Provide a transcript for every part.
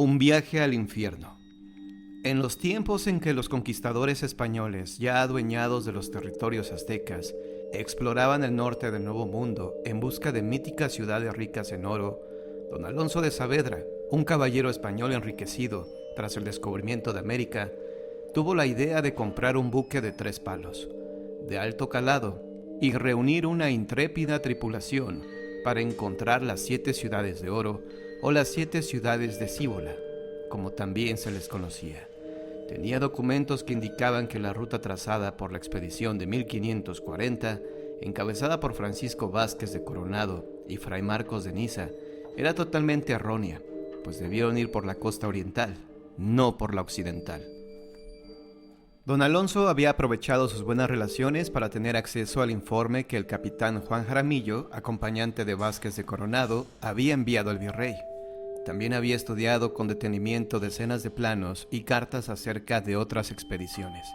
Un viaje al infierno. En los tiempos en que los conquistadores españoles, ya adueñados de los territorios aztecas, exploraban el norte del Nuevo Mundo en busca de míticas ciudades ricas en oro, don Alonso de Saavedra, un caballero español enriquecido tras el descubrimiento de América, tuvo la idea de comprar un buque de 3 palos, de alto calado, y reunir una intrépida tripulación para encontrar las 7 ciudades de oro o las 7 ciudades de Cíbola, como también se les conocía. Tenía documentos que indicaban que la ruta trazada por la expedición de 1540, encabezada por Francisco Vázquez de Coronado y Fray Marcos de Niza, era totalmente errónea, pues debieron ir por la costa oriental, no por la occidental. Don Alonso había aprovechado sus buenas relaciones para tener acceso al informe que el capitán Juan Jaramillo, acompañante de Vázquez de Coronado, había enviado al virrey. También había estudiado con detenimiento decenas de planos y cartas acerca de otras expediciones.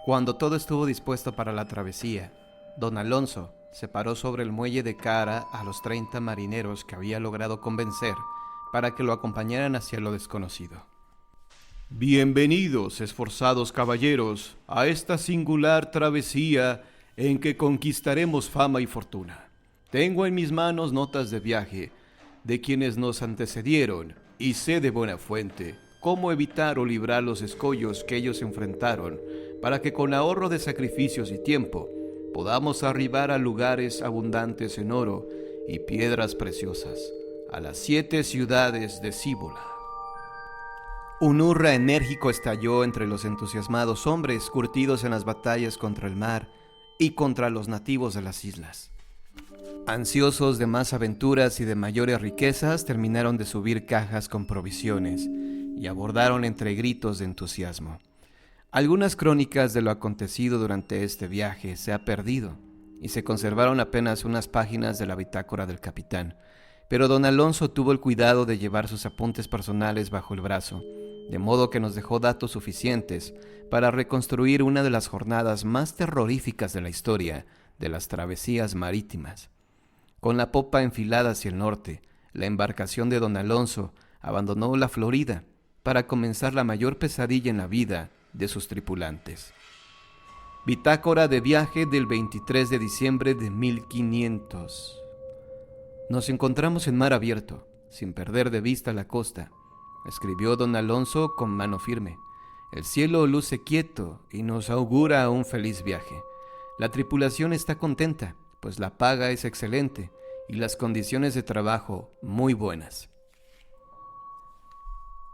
Cuando todo estuvo dispuesto para la travesía, don Alonso se paró sobre el muelle de cara a los 30 marineros que había logrado convencer para que lo acompañaran hacia lo desconocido. Bienvenidos, esforzados caballeros, a esta singular travesía en que conquistaremos fama y fortuna. Tengo en mis manos notas de viaje de quienes nos antecedieron y sé de buena fuente cómo evitar o librar los escollos que ellos enfrentaron para que con ahorro de sacrificios y tiempo podamos arribar a lugares abundantes en oro y piedras preciosas, a las 7 ciudades de Cíbola. Un hurra enérgico estalló entre los entusiasmados hombres curtidos en las batallas contra el mar y contra los nativos de las islas. Ansiosos de más aventuras y de mayores riquezas, terminaron de subir cajas con provisiones y abordaron entre gritos de entusiasmo. Algunas crónicas de lo acontecido durante este viaje se ha perdido y se conservaron apenas unas páginas de la bitácora del capitán, pero don Alonso tuvo el cuidado de llevar sus apuntes personales bajo el brazo, de modo que nos dejó datos suficientes para reconstruir una de las jornadas más terroríficas de la historia de las travesías marítimas. Con la popa enfilada hacia el norte, la embarcación de don Alonso abandonó la Florida para comenzar la mayor pesadilla en la vida de sus tripulantes. Bitácora de viaje del 23 de diciembre de 1500. Nos encontramos en mar abierto, sin perder de vista la costa, escribió don Alonso con mano firme. El cielo luce quieto y nos augura un feliz viaje. La tripulación está contenta, pues la paga es excelente y las condiciones de trabajo muy buenas.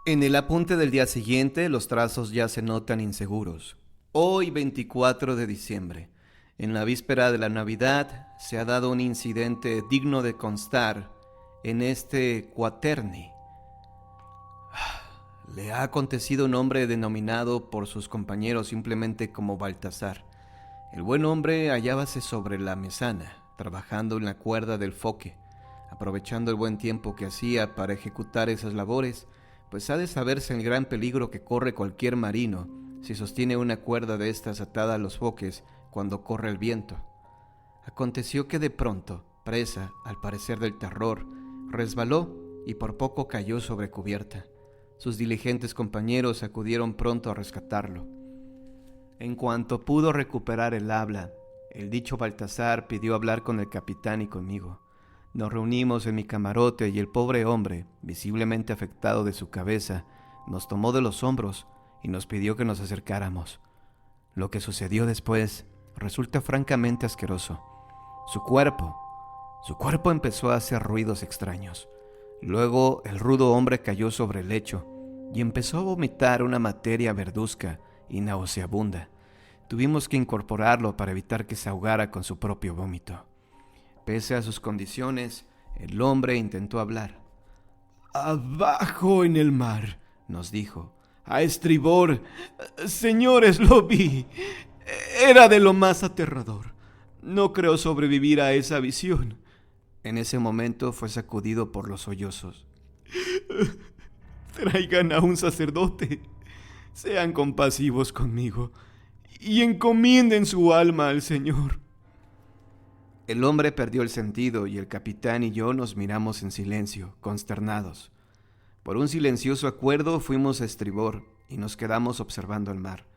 En el apunte del día siguiente, los trazos ya se notan inseguros. Hoy, 24 de diciembre, en la víspera de la Navidad, se ha dado un incidente digno de constar en este cuaterni. Le ha acontecido a un hombre denominado por sus compañeros simplemente como Baltasar. El buen hombre hallábase sobre la mesana, trabajando en la cuerda del foque, aprovechando el buen tiempo que hacía para ejecutar esas labores, pues ha de saberse el gran peligro que corre cualquier marino si sostiene una cuerda de estas atada a los foques cuando corre el viento. Aconteció que de pronto, presa, al parecer del terror, resbaló y por poco cayó sobre cubierta. Sus diligentes compañeros acudieron pronto a rescatarlo. En cuanto pudo recuperar el habla, el dicho Baltasar pidió hablar con el capitán y conmigo. Nos reunimos en mi camarote y el pobre hombre, visiblemente afectado de su cabeza, nos tomó de los hombros y nos pidió que nos acercáramos. Lo que sucedió después resulta francamente asqueroso. Su cuerpo empezó a hacer ruidos extraños. Luego el rudo hombre cayó sobre el lecho y empezó a vomitar una materia verduzca y nauseabunda. Tuvimos que incorporarlo para evitar que se ahogara con su propio vómito. Pese a sus condiciones, el hombre intentó hablar. «Abajo en el mar», nos dijo. «A estribor. Señores, lo vi. Era de lo más aterrador. No creo sobrevivir a esa visión». En ese momento fue sacudido por los sollozos. «Traigan a un sacerdote. Sean compasivos conmigo y encomienden su alma al Señor». El hombre perdió el sentido y el capitán y yo nos miramos en silencio, consternados. Por un silencioso acuerdo fuimos a estribor y nos quedamos observando el mar,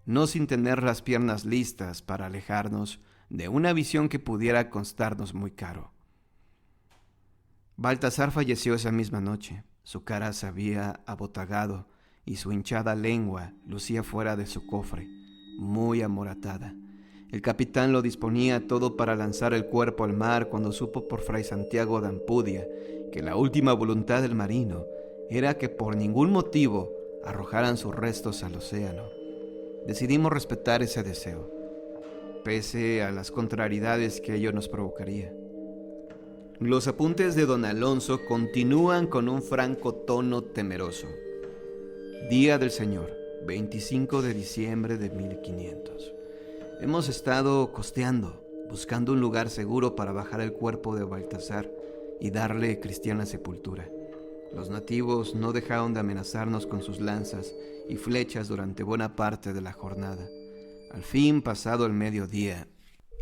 no sin tener las piernas listas para alejarnos de una visión que pudiera costarnos muy caro. Baltasar falleció esa misma noche. Su cara se había abotagado y su hinchada lengua lucía fuera de su cofre, muy amoratada. El capitán lo disponía todo para lanzar el cuerpo al mar cuando supo por Fray Santiago de Ampudia que la última voluntad del marino era que por ningún motivo arrojaran sus restos al océano. Decidimos respetar ese deseo, pese a las contrariedades que ello nos provocaría. Los apuntes de don Alonso continúan con un franco tono temeroso. Día del Señor, 25 de diciembre de 1500. Hemos estado costeando, buscando un lugar seguro para bajar el cuerpo de Baltasar y darle cristiana sepultura. Los nativos no dejaron de amenazarnos con sus lanzas y flechas durante buena parte de la jornada. Al fin, pasado el mediodía,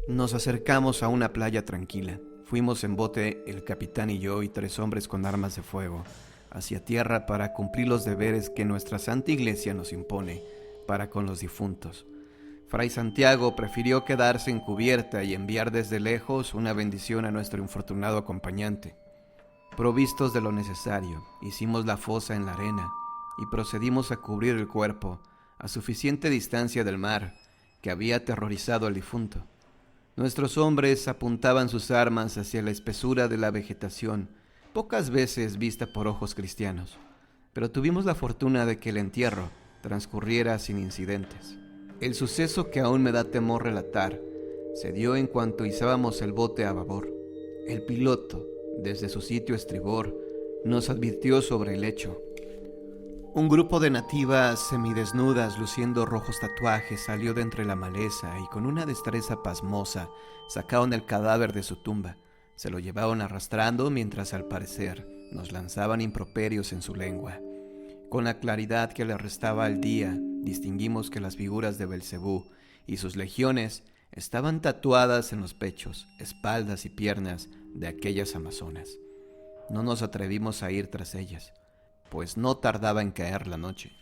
nos acercamos a una playa tranquila. Fuimos en bote el capitán y yo y 3 hombres con armas de fuego hacia tierra para cumplir los deberes que nuestra santa iglesia nos impone para con los difuntos. Fray Santiago prefirió quedarse en cubierta y enviar desde lejos una bendición a nuestro infortunado acompañante. Provistos de lo necesario, hicimos la fosa en la arena y procedimos a cubrir el cuerpo a suficiente distancia del mar que había aterrorizado al difunto. Nuestros hombres apuntaban sus armas hacia la espesura de la vegetación, pocas veces vista por ojos cristianos, pero tuvimos la fortuna de que el entierro transcurriera sin incidentes. El suceso que aún me da temor relatar se dio en cuanto izábamos el bote a babor. El piloto, desde su sitio estribor, nos advirtió sobre el hecho. Un grupo de nativas semidesnudas luciendo rojos tatuajes salió de entre la maleza y con una destreza pasmosa sacaron el cadáver de su tumba. Se lo llevaron arrastrando mientras al parecer nos lanzaban improperios en su lengua. Con la claridad que le restaba al día, distinguimos que las figuras de Belcebú y sus legiones estaban tatuadas en los pechos, espaldas y piernas de aquellas amazonas. No nos atrevimos a ir tras ellas, pues no tardaba en caer la noche.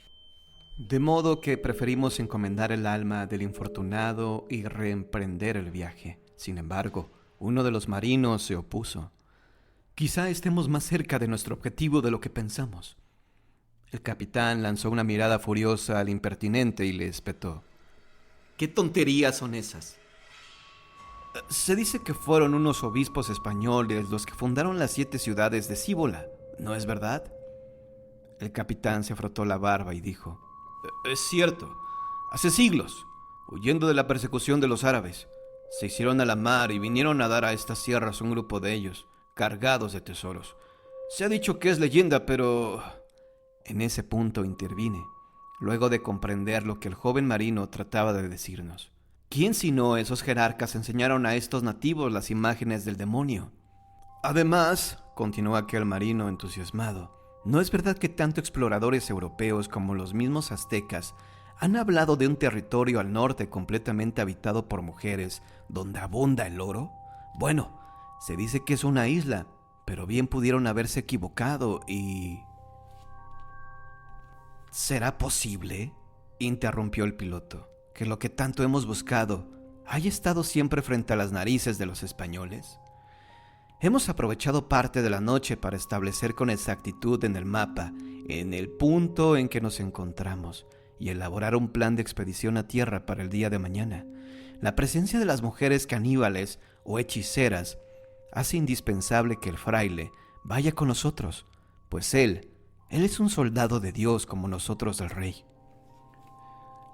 De modo que preferimos encomendar el alma del infortunado y reemprender el viaje. Sin embargo, uno de los marinos se opuso. Quizá estemos más cerca de nuestro objetivo de lo que pensamos. El capitán lanzó una mirada furiosa al impertinente y le espetó. ¿Qué tonterías son esas? Se dice que fueron unos obispos españoles los que fundaron las 7 ciudades de Cíbola, ¿no es verdad? El capitán se frotó la barba y dijo: Es cierto, hace siglos, huyendo de la persecución de los árabes, se hicieron a la mar y vinieron a dar a estas sierras un grupo de ellos, cargados de tesoros. Se ha dicho que es leyenda, pero... En ese punto intervine, luego de comprender lo que el joven marino trataba de decirnos. ¿Quién sino esos jerarcas enseñaron a estos nativos las imágenes del demonio? Además, continuó aquel marino entusiasmado, ¿no es verdad que tanto exploradores europeos como los mismos aztecas han hablado de un territorio al norte completamente habitado por mujeres, donde abunda el oro? Bueno, se dice que es una isla, pero bien pudieron haberse equivocado y... ¿Será posible?, interrumpió el piloto, que lo que tanto hemos buscado haya estado siempre frente a las narices de los españoles. Hemos aprovechado parte de la noche para establecer con exactitud en el mapa, en el punto en que nos encontramos, y elaborar un plan de expedición a tierra para el día de mañana. La presencia de las mujeres caníbales o hechiceras hace indispensable que el fraile vaya con nosotros, pues él es un soldado de Dios como nosotros del rey.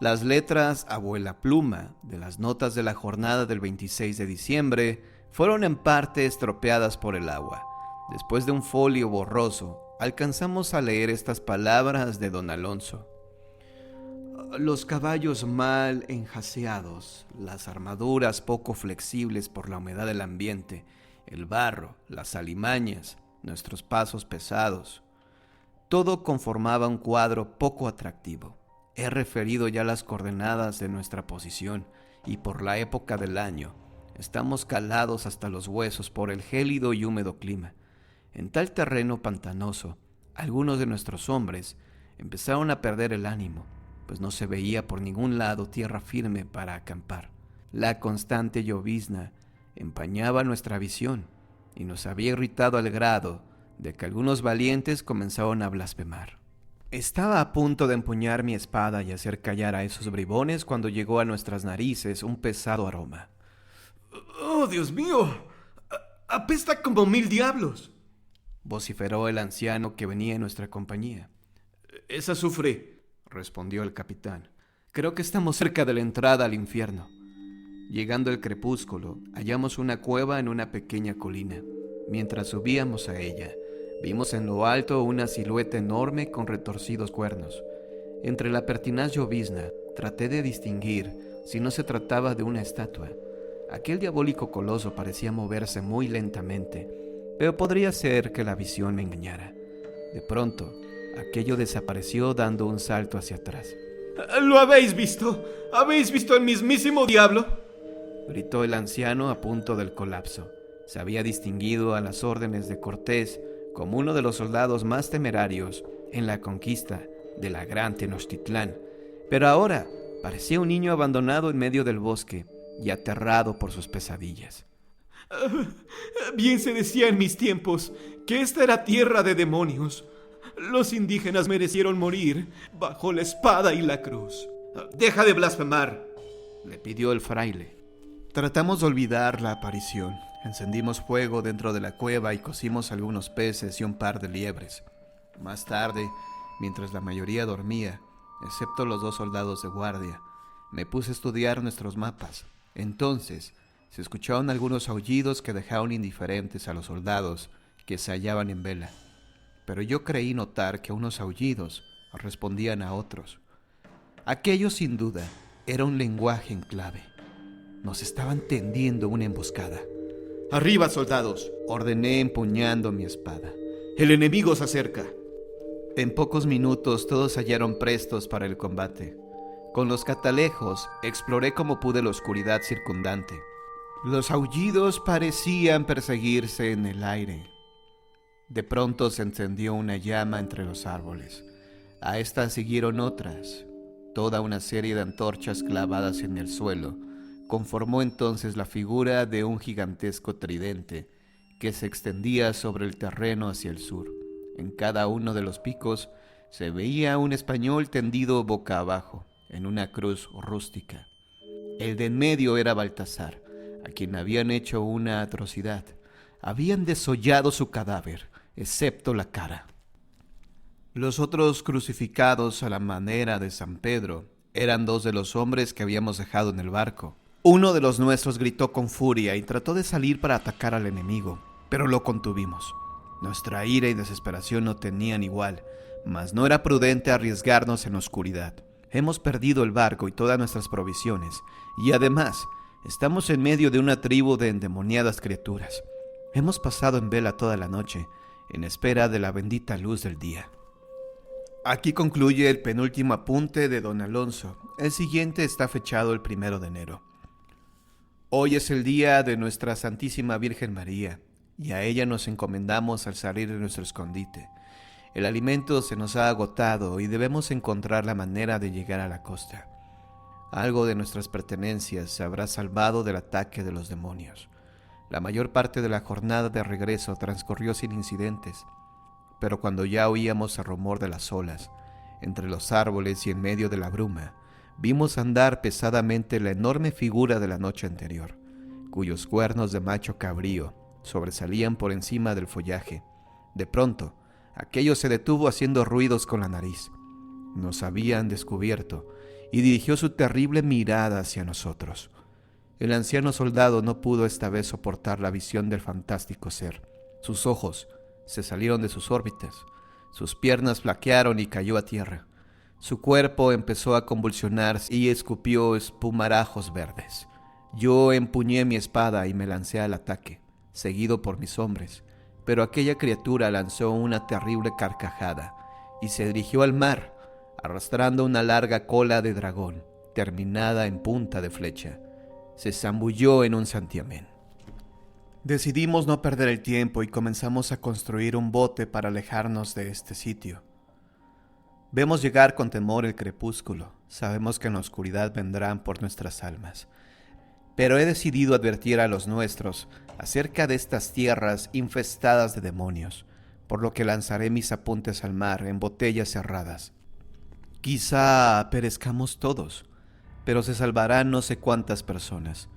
Las letras abuela pluma de las notas de la jornada del 26 de diciembre fueron en parte estropeadas por el agua. Después de un folio borroso, alcanzamos a leer estas palabras de don Alonso. Los caballos mal enjaceados, las armaduras poco flexibles por la humedad del ambiente, el barro, las alimañas, nuestros pasos pesados. Todo conformaba un cuadro poco atractivo. He referido ya las coordenadas de nuestra posición y por la época del año estamos calados hasta los huesos por el gélido y húmedo clima. En tal terreno pantanoso Algunos de nuestros hombres empezaron a perder el ánimo, pues no se veía por ningún lado tierra firme para acampar. La constante llovizna empañaba nuestra visión y nos había irritado al grado de que algunos valientes comenzaron a blasfemar. Estaba a punto de empuñar mi espada y hacer callar a esos bribones cuando llegó a nuestras narices un pesado aroma. ¡Oh, Dios mío! ¡Apesta como 1000 diablos!, vociferó el anciano que venía en nuestra compañía. «Es azufre», respondió el capitán. «Creo que estamos cerca de la entrada al infierno». Llegando el crepúsculo, hallamos una cueva en una pequeña colina. Mientras subíamos a ella, vimos en lo alto una silueta enorme con retorcidos cuernos. Entre la pertinaz llovizna, traté de distinguir si no se trataba de una estatua. Aquel diabólico coloso parecía moverse muy lentamente, pero podría ser que la visión me engañara. De pronto, aquello desapareció dando un salto hacia atrás. «¿Lo habéis visto? ¿Habéis visto al mismísimo diablo?», gritó el anciano a punto del colapso. Se había distinguido a las órdenes de Cortés como uno de los soldados más temerarios en la conquista de la gran Tenochtitlán, pero ahora parecía un niño abandonado en medio del bosque y aterrado por sus pesadillas. «Bien se decía en mis tiempos que esta era tierra de demonios. Los indígenas merecieron morir bajo la espada y la cruz». «Deja de blasfemar», le pidió el fraile. Tratamos de olvidar la aparición. Encendimos fuego dentro de la cueva y cocimos algunos peces y un par de liebres. Más tarde, mientras la mayoría dormía, excepto los 2 soldados de guardia, me puse a estudiar nuestros mapas. Entonces, se escucharon algunos aullidos que dejaron indiferentes a los soldados que se hallaban en vela. Pero yo creí notar que unos aullidos respondían a otros. Aquello, sin duda, era un lenguaje en clave. Nos estaban tendiendo una emboscada. «Arriba, soldados», ordené empuñando mi espada. «El enemigo se acerca». En pocos minutos todos se hallaron prestos para el combate. Con los catalejos exploré como pude la oscuridad circundante. Los aullidos parecían perseguirse en el aire. De pronto se encendió una llama entre los árboles. A esta siguieron otras. Toda una serie de antorchas clavadas en el suelo conformó entonces la figura de un gigantesco tridente que se extendía sobre el terreno hacia el sur. En cada uno de los picos se veía un español tendido boca abajo en una cruz rústica. El de en medio era Baltasar, a quien habían hecho una atrocidad. Habían desollado su cadáver, excepto la cara. Los otros crucificados a la manera de San Pedro eran 2 de los hombres que habíamos dejado en el barco. Uno de los nuestros gritó con furia y trató de salir para atacar al enemigo, pero lo contuvimos. Nuestra ira y desesperación no tenían igual, mas no era prudente arriesgarnos en la oscuridad. Hemos perdido el barco y todas nuestras provisiones, y además estamos en medio de una tribu de endemoniadas criaturas. Hemos pasado en vela toda la noche, en espera de la bendita luz del día. Aquí concluye el penúltimo apunte de don Alonso. El siguiente está fechado el 1 de enero. Hoy es el día de nuestra Santísima Virgen María, y a ella nos encomendamos al salir de nuestro escondite. El alimento se nos ha agotado y debemos encontrar la manera de llegar a la costa. Algo de nuestras pertenencias se habrá salvado del ataque de los demonios. La mayor parte de la jornada de regreso transcurrió sin incidentes, pero cuando ya oíamos el rumor de las olas, entre los árboles y en medio de la bruma, vimos andar pesadamente la enorme figura de la noche anterior, cuyos cuernos de macho cabrío sobresalían por encima del follaje. De pronto, aquello se detuvo haciendo ruidos con la nariz. Nos habían descubierto y dirigió su terrible mirada hacia nosotros. El anciano soldado no pudo esta vez soportar la visión del fantástico ser. Sus ojos se salieron de sus órbitas, sus piernas flaquearon y cayó a tierra. Su cuerpo empezó a convulsionarse y escupió espumarajos verdes. Yo empuñé mi espada y me lancé al ataque, seguido por mis hombres, pero aquella criatura lanzó una terrible carcajada y se dirigió al mar, arrastrando una larga cola de dragón, terminada en punta de flecha. Se zambulló en un santiamén. Decidimos no perder el tiempo y comenzamos a construir un bote para alejarnos de este sitio. Vemos llegar con temor el crepúsculo, sabemos que en la oscuridad vendrán por nuestras almas. Pero he decidido advertir a los nuestros acerca de estas tierras infestadas de demonios, por lo que lanzaré mis apuntes al mar en botellas cerradas. Quizá perezcamos todos, pero se salvarán no sé cuántas personas.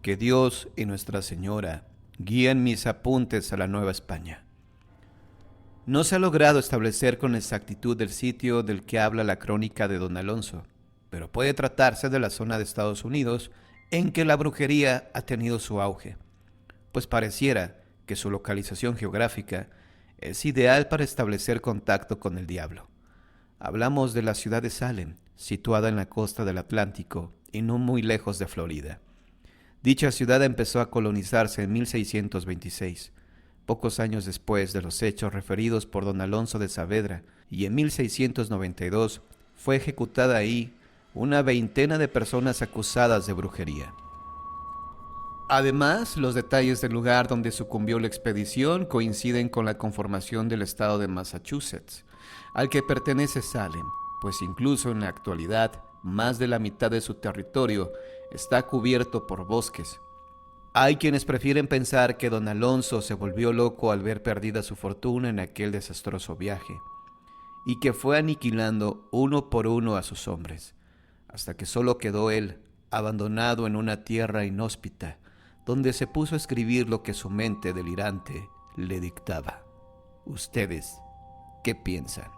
Que Dios y Nuestra Señora guíen mis apuntes a la Nueva España. No se ha logrado establecer con exactitud el sitio del que habla la crónica de Don Alonso, pero puede tratarse de la zona de Estados Unidos en que la brujería ha tenido su auge, pues pareciera que su localización geográfica es ideal para establecer contacto con el diablo. Hablamos de la ciudad de Salem, situada en la costa del Atlántico y no muy lejos de Florida. Dicha ciudad empezó a colonizarse en 1626, pocos años después de los hechos referidos por don Alonso de Saavedra, y en 1692 fue ejecutada ahí una veintena de personas acusadas de brujería. Además, los detalles del lugar donde sucumbió la expedición coinciden con la conformación del estado de Massachusetts, al que pertenece Salem, pues incluso en la actualidad más de la mitad de su territorio está cubierto por bosques. Hay quienes prefieren pensar que don Alonso se volvió loco al ver perdida su fortuna en aquel desastroso viaje, y que fue aniquilando uno por uno a sus hombres, hasta que solo quedó él, abandonado en una tierra inhóspita, donde se puso a escribir lo que su mente delirante le dictaba. ¿Ustedes qué piensan?